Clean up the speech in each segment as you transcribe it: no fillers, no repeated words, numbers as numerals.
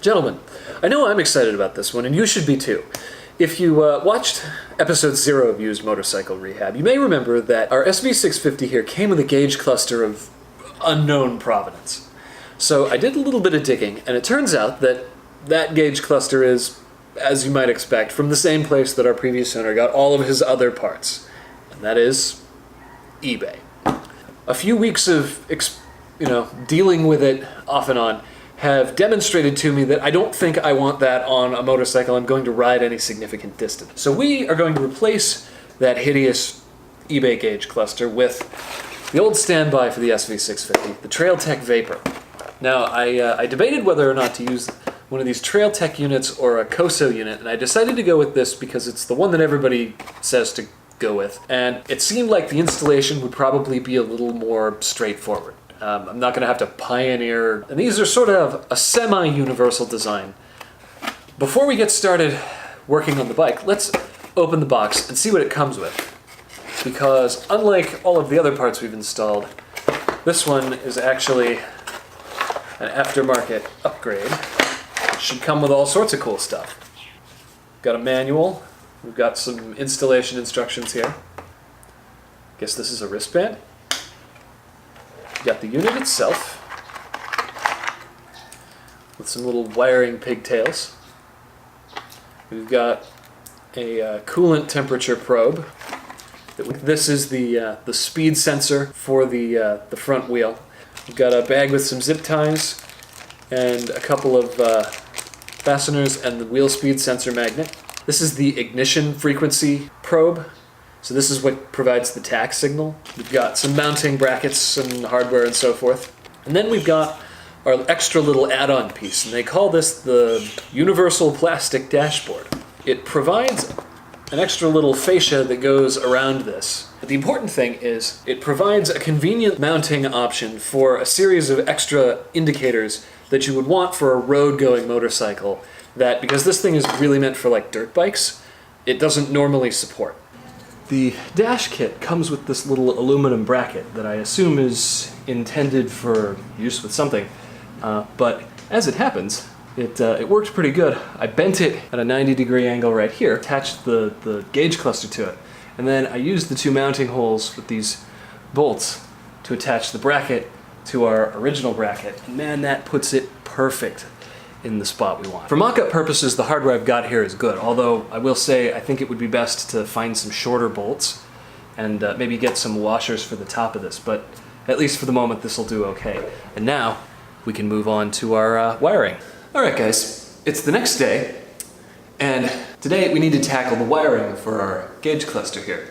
Gentlemen, I know I'm excited about this one, and you should be too. If you watched episode 0 of Used Motorcycle Rehab, you may remember that our SV650 here came with a gauge cluster of unknown provenance. So I did a little bit of digging, and it turns out that that gauge cluster is, as you might expect, from the same place that our previous owner got all of his other parts, and that is eBay. A few weeks of dealing with it off and on have demonstrated to me that I don't think I want that on a motorcycle I'm going to ride any significant distance. So we are going to replace that hideous eBay gauge cluster with the old standby for the SV650, the Trailtech Vapor. Now, I debated whether or not to use one of these Trailtech units or a Koso unit, and I decided to go with this because it's the one that everybody says to go with, and it seemed like the installation would probably be a little more straightforward. I'm not going to have to pioneer, and these are sort of a semi-universal design. Before we get started working on the bike, let's open the box and see what it comes with. Because unlike all of the other parts we've installed, this one is actually an aftermarket upgrade. It should come with all sorts of cool stuff. We've got a manual, we've got some installation instructions here. Guess this is a wristband. We've got the unit itself, with some little wiring pigtails. We've got a coolant temperature probe. This is the speed sensor for the front wheel. We've got a bag with some zip ties and a couple of fasteners and the wheel speed sensor magnet. This is the ignition frequency probe. So this is what provides the tach signal. We've got some mounting brackets and hardware and so forth. And then we've got our extra little add-on piece, and they call this the Universal Plastic Dashboard. It provides an extra little fascia that goes around this. But the important thing is it provides a convenient mounting option for a series of extra indicators that you would want for a road-going motorcycle that, because this thing is really meant for like dirt bikes, it doesn't normally support. The dash kit comes with this little aluminum bracket that I assume is intended for use with something, but as it happens, it worked pretty good. I bent it at a 90-degree angle right here, attached the gauge cluster to it, and then I used the two mounting holes with these bolts to attach the bracket to our original bracket, and man, that puts it perfect in the spot we want. For mock-up purposes, the hardware I've got here is good, although I will say I think it would be best to find some shorter bolts and maybe get some washers for the top of this, but at least for the moment this will do okay. And now we can move on to our wiring. Alright guys, it's the next day, and today we need to tackle the wiring for our gauge cluster here.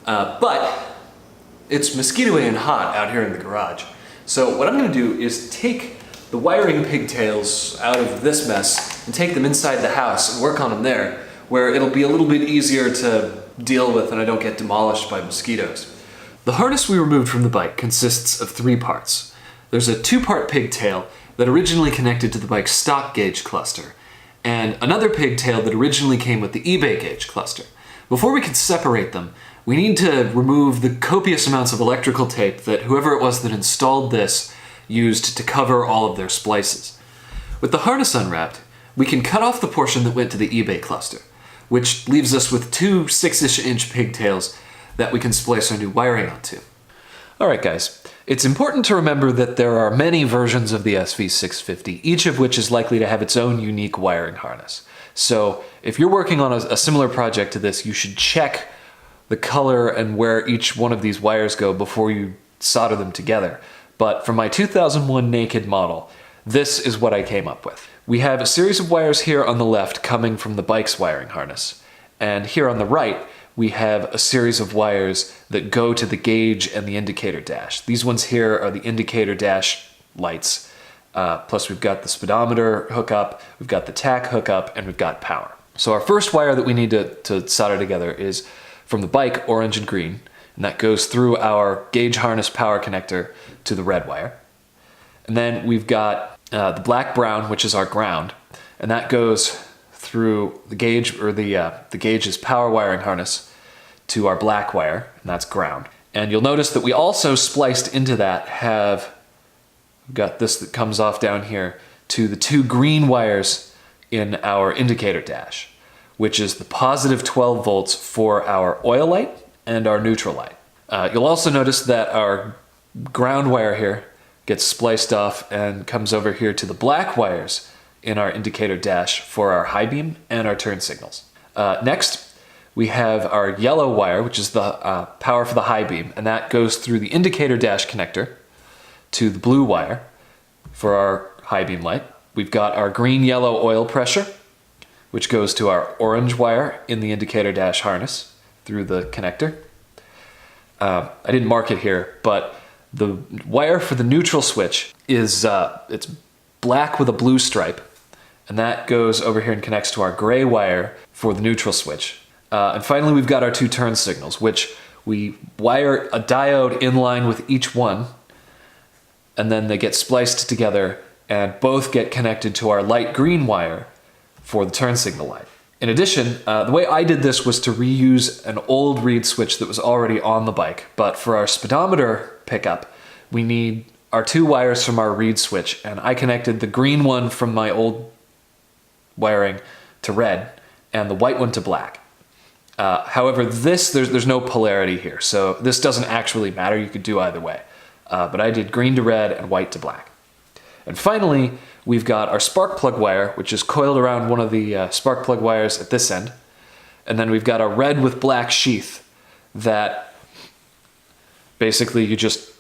But it's mosquitoey and hot out here in the garage, so what I'm going to do is take the wiring pigtails out of this mess and take them inside the house and work on them there, where it'll be a little bit easier to deal with and I don't get demolished by mosquitoes. The harness we removed from the bike consists of 3 parts. There's a 2-part pigtail that originally connected to the bike's stock gauge cluster, and another pigtail that originally came with the eBay gauge cluster. Before we can separate them, we need to remove the copious amounts of electrical tape that whoever it was that installed this used to cover all of their splices. With the harness unwrapped, we can cut off the portion that went to the eBay cluster, which leaves us with 2 6-inch pigtails that we can splice our new wiring onto. Alright guys, it's important to remember that there are many versions of the SV650, each of which is likely to have its own unique wiring harness. So if you're working on a similar project to this, you should check the color and where each one of these wires go before you solder them together. But for my 2001 Naked model, this is what I came up with. We have a series of wires here on the left coming from the bike's wiring harness. And here on the right, we have a series of wires that go to the gauge and the indicator dash. These ones here are the indicator dash lights. Plus we've got the speedometer hookup, we've got the tach hookup, and we've got power. So our first wire that we need to solder together is from the bike, orange and green, and that goes through our gauge harness power connector to the red wire. And then we've got the black-brown, which is our ground, and that goes through the gauge, or the gauge's power wiring harness to our black wire, and that's ground. And you'll notice that we also spliced into that have got this that comes off down here to the two green wires in our indicator dash, which is the positive 12 volts for our oil light and our neutral light. You'll also notice that our ground wire here gets spliced off and comes over here to the black wires in our indicator dash for our high beam and our turn signals. Next, we have our yellow wire, which is the power for the high beam, and that goes through the indicator dash connector to the blue wire for our high beam light. We've got our green-yellow oil pressure, which goes to our orange wire in the indicator dash harness through the connector. I didn't mark it here, but the wire for the neutral switch is it's black with a blue stripe, and that goes over here and connects to our gray wire for the neutral switch. And finally, we've got our two turn signals, which we wire a diode in line with each one, and then they get spliced together and both get connected to our light green wire for the turn signal light. In addition, the way I did this was to reuse an old reed switch that was already on the bike, but for our speedometer pickup, we need our two wires from our reed switch, and I connected the green one from my old wiring to red and the white one to black. However, there's no polarity here, so this doesn't actually matter. You could do either way. But I did green to red and white to black. And finally, we've got our spark plug wire, which is coiled around one of the spark plug wires at this end. And then we've got a red with black sheath that basically you just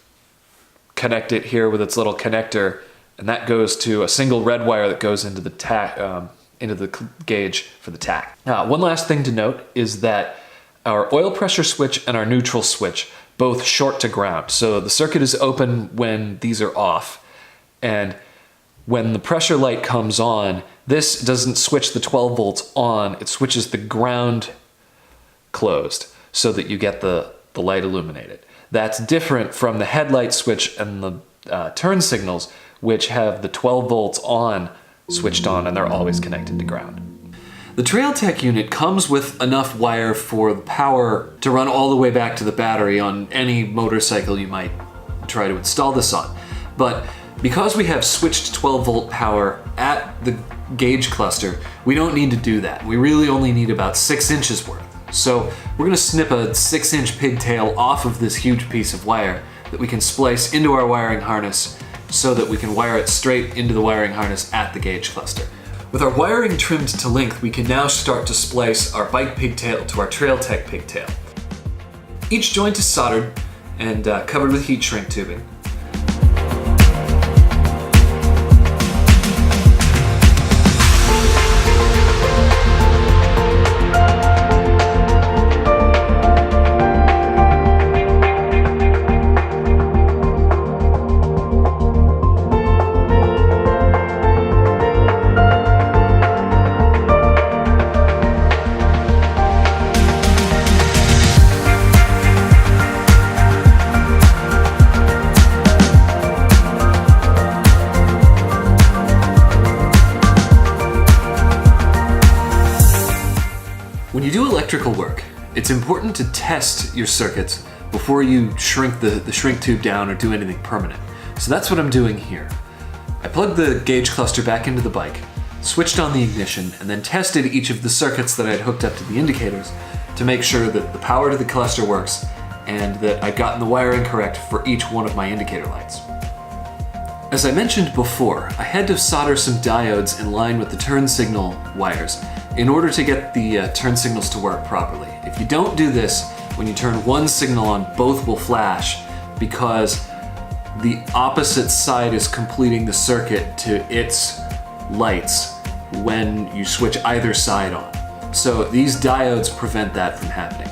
connect it here with its little connector, and that goes to a single red wire that goes into the into the gauge for the tach. One last thing to note is that our oil pressure switch and our neutral switch both short to ground. So the circuit is open when these are off, and when the pressure light comes on, this doesn't switch the 12 volts on, it switches the ground closed so that you get the light illuminated. That's different from the headlight switch and the turn signals, which have the 12 volts on switched on and they're always connected to ground. The TrailTech unit comes with enough wire for the power to run all the way back to the battery on any motorcycle you might try to install this on. But because we have switched 12 volt power at the gauge cluster, we don't need to do that. We really only need about 6 inches worth. So we're gonna snip a 6-inch pigtail off of this huge piece of wire that we can splice into our wiring harness so that we can wire it straight into the wiring harness at the gauge cluster. With our wiring trimmed to length, we can now start to splice our bike pigtail to our TrailTech pigtail. Each joint is soldered and covered with heat shrink tubing. When you do electrical work, it's important to test your circuits before you shrink the shrink tube down or do anything permanent. So that's what I'm doing here. I plugged the gauge cluster back into the bike, switched on the ignition, and then tested each of the circuits that I had hooked up to the indicators to make sure that the power to the cluster works and that I'd gotten the wiring correct for each one of my indicator lights. As I mentioned before, I had to solder some diodes in line with the turn signal wires in order to get the turn signals to work properly. If you don't do this, when you turn one signal on, both will flash because the opposite side is completing the circuit to its lights when you switch either side on. So these diodes prevent that from happening.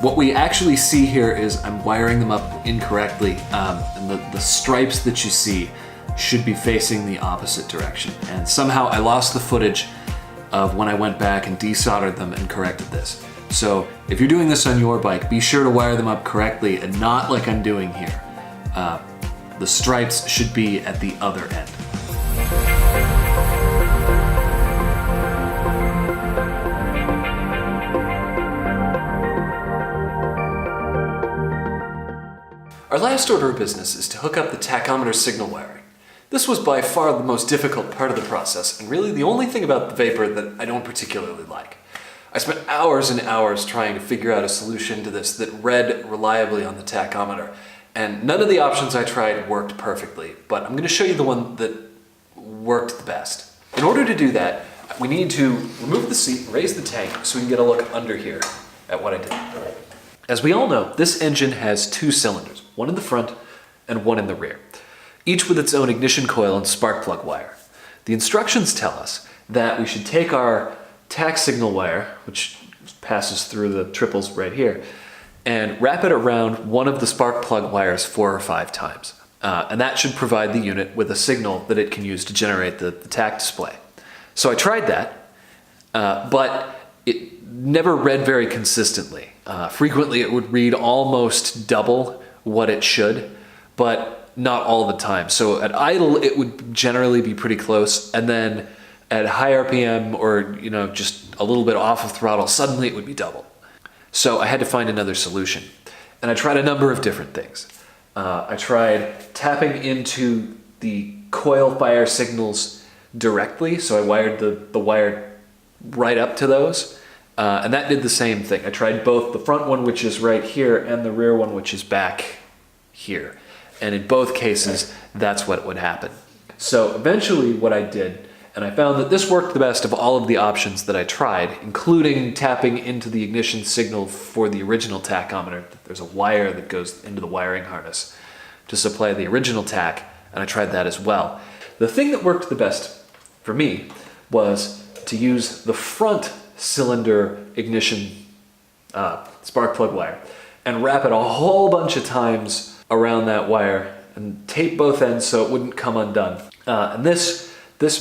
What we actually see here is I'm wiring them up incorrectly, and the stripes that you see should be facing the opposite direction. And somehow I lost the footage of when I went back and desoldered them and corrected this. So if you're doing this on your bike, be sure to wire them up correctly and not like I'm doing here. The stripes should be at the other end. Our last order of business is to hook up the tachometer signal wiring. This was by far the most difficult part of the process, and really the only thing about the vapor that I don't particularly like. I spent hours and hours trying to figure out a solution to this that read reliably on the tachometer, and none of the options I tried worked perfectly, but I'm going to show you the one that worked the best. In order to do that, we need to remove the seat, raise the tank, so we can get a look under here at what I did. As we all know, this engine has two cylinders, one in the front and one in the rear, each with its own ignition coil and spark plug wire. The instructions tell us that we should take our tach signal wire, which passes through the triples right here, and wrap it around one of the spark plug wires 4 or 5 times. And that should provide the unit with a signal that it can use to generate the tach display. So I tried that, but it never read very consistently. Frequently it would read almost double what it should, but not all the time. So at idle, it would generally be pretty close, and then at high RPM or just a little bit off of throttle, suddenly it would be double. So I had to find another solution, and I tried a number of different things. I tried tapping into the coil fire signals directly, so I wired the wire right up to those, and that did the same thing. I tried both the front one, which is right here, and the rear one, which is back here. And in both cases, that's what would happen. So eventually what I did, and I found that this worked the best of all of the options that I tried, including tapping into the ignition signal for the original tachometer. There's a wire that goes into the wiring harness to supply the original tach, and I tried that as well. The thing that worked the best for me was to use the front cylinder ignition spark plug wire and wrap it a whole bunch of times around that wire and tape both ends so it wouldn't come undone. And this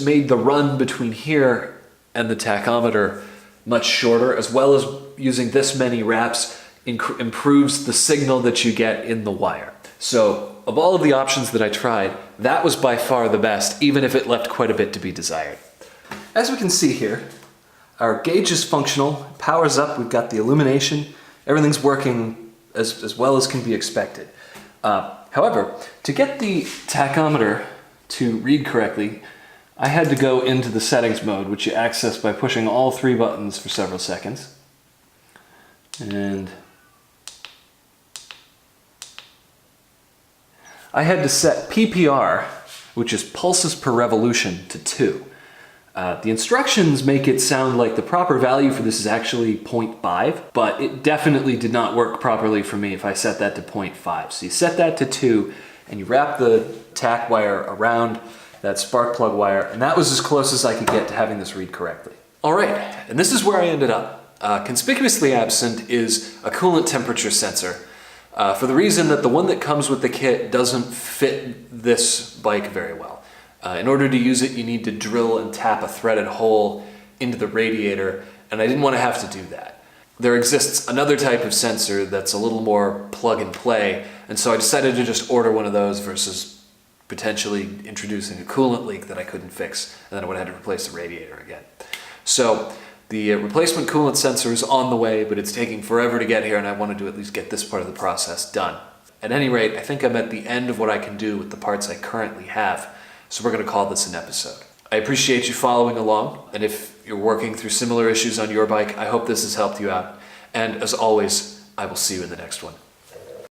made the run between here and the tachometer much shorter, as well as using this many wraps improves the signal that you get in the wire. So of all of the options that I tried, that was by far the best, even if it left quite a bit to be desired. As we can see here, our gauge is functional, powers up, we've got the illumination, everything's working as well as can be expected. However, to get the tachometer to read correctly, I had to go into the settings mode, which you access by pushing all 3 buttons for several seconds. And I had to set PPR, which is pulses per revolution, to 2. The instructions make it sound like the proper value for this is actually 0.5, but it definitely did not work properly for me if I set that to 0.5. So you set that to 2, and you wrap the tach wire around that spark plug wire, and that was as close as I could get to having this read correctly. All right, and this is where I ended up. Conspicuously absent is a coolant temperature sensor, for the reason that the one that comes with the kit doesn't fit this bike very well. In order to use it, you need to drill and tap a threaded hole into the radiator, and I didn't want to have to do that. There exists another type of sensor that's a little more plug and play, and so I decided to just order one of those versus potentially introducing a coolant leak that I couldn't fix, and then I would have had to replace the radiator again. So the replacement coolant sensor is on the way, but it's taking forever to get here, and I wanted to at least get this part of the process done. At any rate, I think I'm at the end of what I can do with the parts I currently have. So we're going to call this an episode. I appreciate you following along, and if you're working through similar issues on your bike, I hope this has helped you out. And as always, I will see you in the next one.